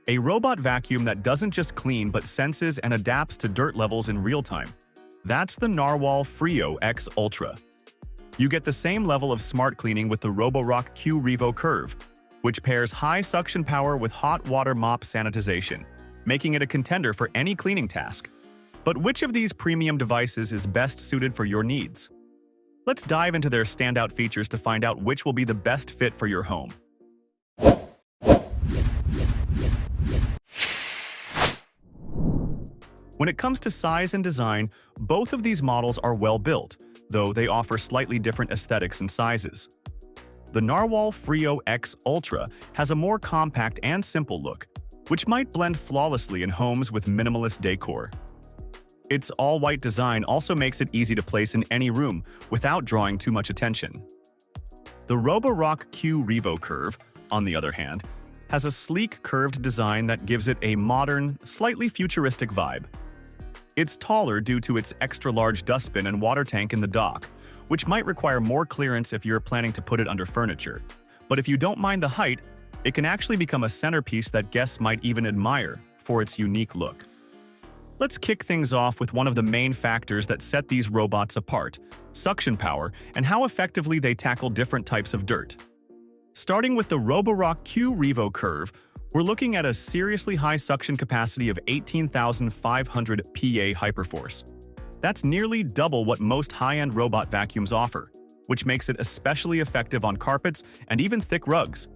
a robot vacuum that doesn't just clean but senses and adapts to dirt levels in real time. That's the Narwal Freo X Ultra. You get the same level of smart cleaning with the Roborock Q-Revo Curv, which pairs high suction power with hot water mop sanitization, making it a contender for any cleaning task. But which of these premium devices is best suited for your needs? Let's dive into their standout features to find out which will be the best fit for your home. When it comes to size and design, both of these models are well built, though they offer slightly different aesthetics and sizes. The Narwal Freo X Ultra has a more compact and simple look, which might blend flawlessly in homes with minimalist decor. Its all-white design also makes it easy to place in any room without drawing too much attention. The Roborock Q-Revo Curv, on the other hand, has a sleek, curved design that gives it a modern, slightly futuristic vibe. It's taller due to its extra-large dustbin and water tank in the dock, which might require more clearance if you're planning to put it under furniture. But if you don't mind the height, it can actually become a centerpiece that guests might even admire for its unique look. Let's kick things off with one of the main factors that set these robots apart: suction power and how effectively they tackle different types of dirt. Starting with the Roborock Q-Revo Curv, we're looking at a seriously high suction capacity of 18,500 PA hyperforce. That's nearly double what most high-end robot vacuums offer, which makes it especially effective on carpets and even thick rugs.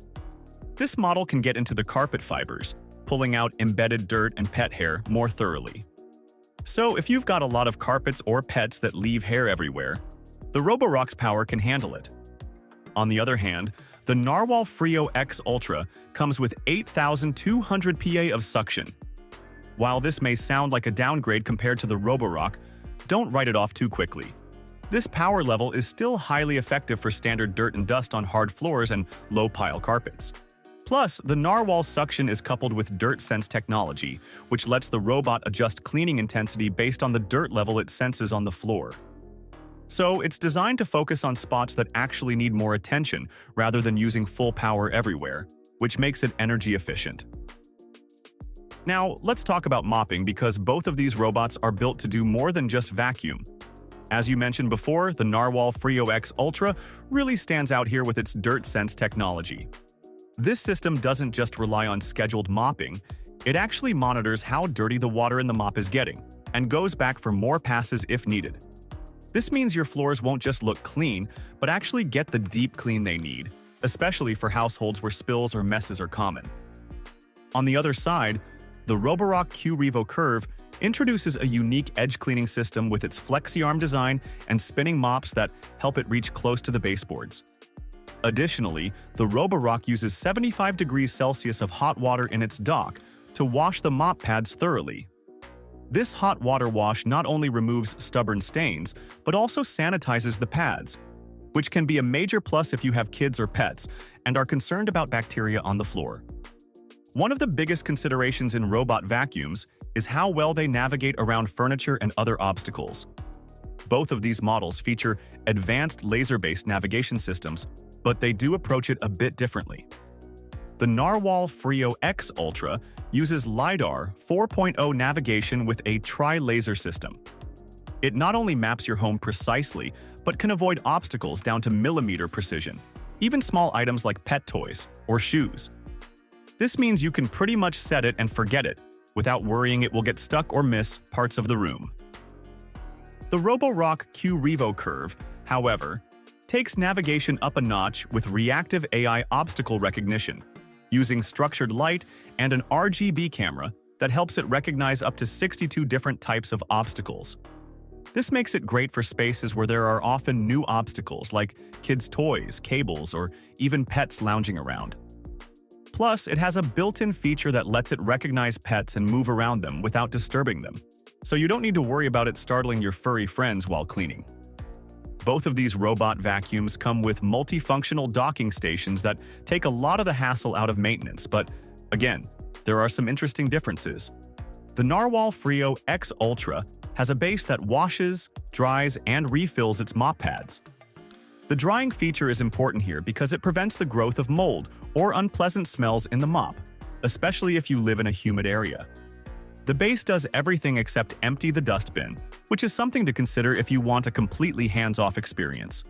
This model can get into the carpet fibers, pulling out embedded dirt and pet hair more thoroughly. So if you've got a lot of carpets or pets that leave hair everywhere, the Roborock's power can handle it. On the other hand, the Narwal Freo X Ultra comes with 8,200 PA of suction. While this may sound like a downgrade compared to the Roborock, don't write it off too quickly. This power level is still highly effective for standard dirt and dust on hard floors and low-pile carpets. Plus, the Narwal suction is coupled with Dirt Sense technology, which lets the robot adjust cleaning intensity based on the dirt level it senses on the floor. So, it's designed to focus on spots that actually need more attention rather than using full power everywhere, which makes it energy efficient. Now, let's talk about mopping because both of these robots are built to do more than just vacuum. As you mentioned before, the Narwal Freo X Ultra really stands out here with its Dirt Sense technology. This system doesn't just rely on scheduled mopping, it actually monitors how dirty the water in the mop is getting, and goes back for more passes if needed. This means your floors won't just look clean, but actually get the deep clean they need, especially for households where spills or messes are common. On the other side, the Roborock Q-Revo Curv introduces a unique edge cleaning system with its flexi-arm design and spinning mops that help it reach close to the baseboards. Additionally, the Roborock uses 75 degrees Celsius of hot water in its dock to wash the mop pads thoroughly. This hot water wash not only removes stubborn stains, but also sanitizes the pads, which can be a major plus if you have kids or pets and are concerned about bacteria on the floor. One of the biggest considerations in robot vacuums is how well they navigate around furniture and other obstacles. Both of these models feature advanced laser-based navigation systems, but they do approach it a bit differently. The Narwal Freo X Ultra uses LiDAR 4.0 navigation with a tri-laser system. It not only maps your home precisely, but can avoid obstacles down to millimeter precision, even small items like pet toys or shoes. This means you can pretty much set it and forget it, without worrying it will get stuck or miss parts of the room. The Roborock Q-Revo Curv, however, takes navigation up a notch with reactive AI obstacle recognition, using structured light and an RGB camera that helps it recognize up to 62 different types of obstacles. This makes it great for spaces where there are often new obstacles like kids' toys, cables, or even pets lounging around. Plus, it has a built-in feature that lets it recognize pets and move around them without disturbing them, so you don't need to worry about it startling your furry friends while cleaning. Both of these robot vacuums come with multifunctional docking stations that take a lot of the hassle out of maintenance, but again, there are some interesting differences. The Narwal Freo X Ultra has a base that washes, dries, and refills its mop pads. The drying feature is important here because it prevents the growth of mold or unpleasant smells in the mop, especially if you live in a humid area. The base does everything except empty the dustbin, which is something to consider if you want a completely hands-off experience.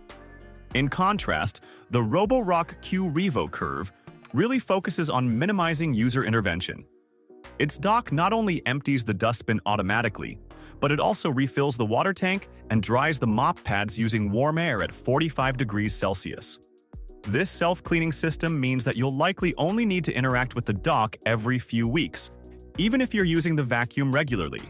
In contrast, the Roborock Q-Revo Curv really focuses on minimizing user intervention. Its dock not only empties the dustbin automatically, but it also refills the water tank and dries the mop pads using warm air at 45 degrees Celsius. This self-cleaning system means that you'll likely only need to interact with the dock every few weeks, even if you're using the vacuum regularly.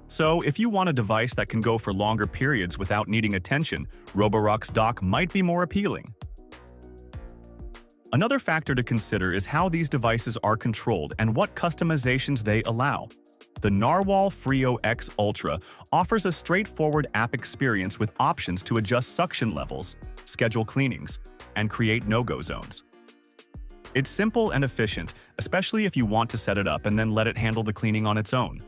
So, if you want a device that can go for longer periods without needing attention, Roborock's dock might be more appealing. Another factor to consider is how these devices are controlled and what customizations they allow. The Narwal Freo X Ultra offers a straightforward app experience with options to adjust suction levels, schedule cleanings, and create no-go zones. It's simple and efficient, especially if you want to set it up and then let it handle the cleaning on its own.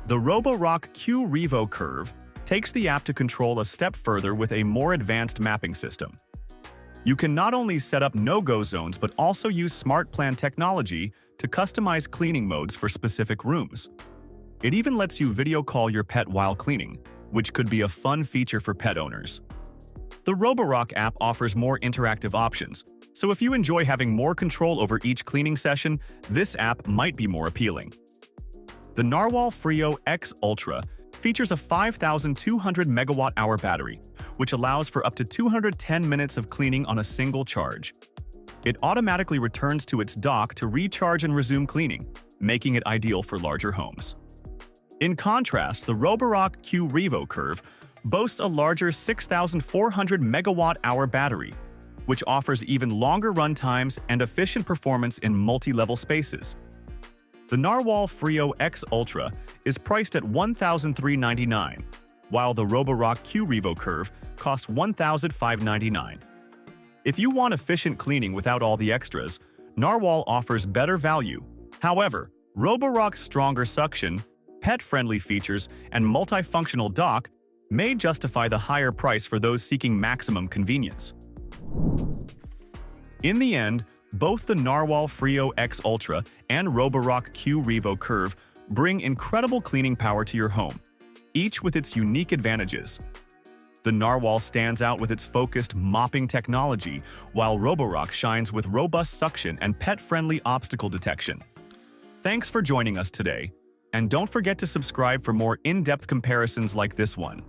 The Roborock Q-Revo Curv takes the app to control a step further with a more advanced mapping system. You can not only set up no-go zones but also use smart plan technology to customize cleaning modes for specific rooms. It even lets you video call your pet while cleaning, which could be a fun feature for pet owners. The Roborock app offers more interactive options, so if you enjoy having more control over each cleaning session, this app might be more appealing. The Narwal Freo X Ultra features a 5,200 megawatt-hour battery, which allows for up to 210 minutes of cleaning on a single charge. It automatically returns to its dock to recharge and resume cleaning, making it ideal for larger homes. In contrast, the Roborock Q-Revo Curv boasts a larger 6,400 megawatt-hour battery, which offers even longer run times and efficient performance in multi-level spaces. The Narwal Freo X Ultra is priced at $1,399, while the Roborock Q-Revo Curv costs $1,599. If you want efficient cleaning without all the extras, Narwal offers better value. However, Roborock's stronger suction, pet-friendly features, and multifunctional dock may justify the higher price for those seeking maximum convenience. In the end, both the Narwal Freo X Ultra and Roborock Q-Revo Curv bring incredible cleaning power to your home, each with its unique advantages. The Narwal stands out with its focused mopping technology, while Roborock shines with robust suction and pet-friendly obstacle detection. Thanks for joining us today, and don't forget to subscribe for more in-depth comparisons like this one.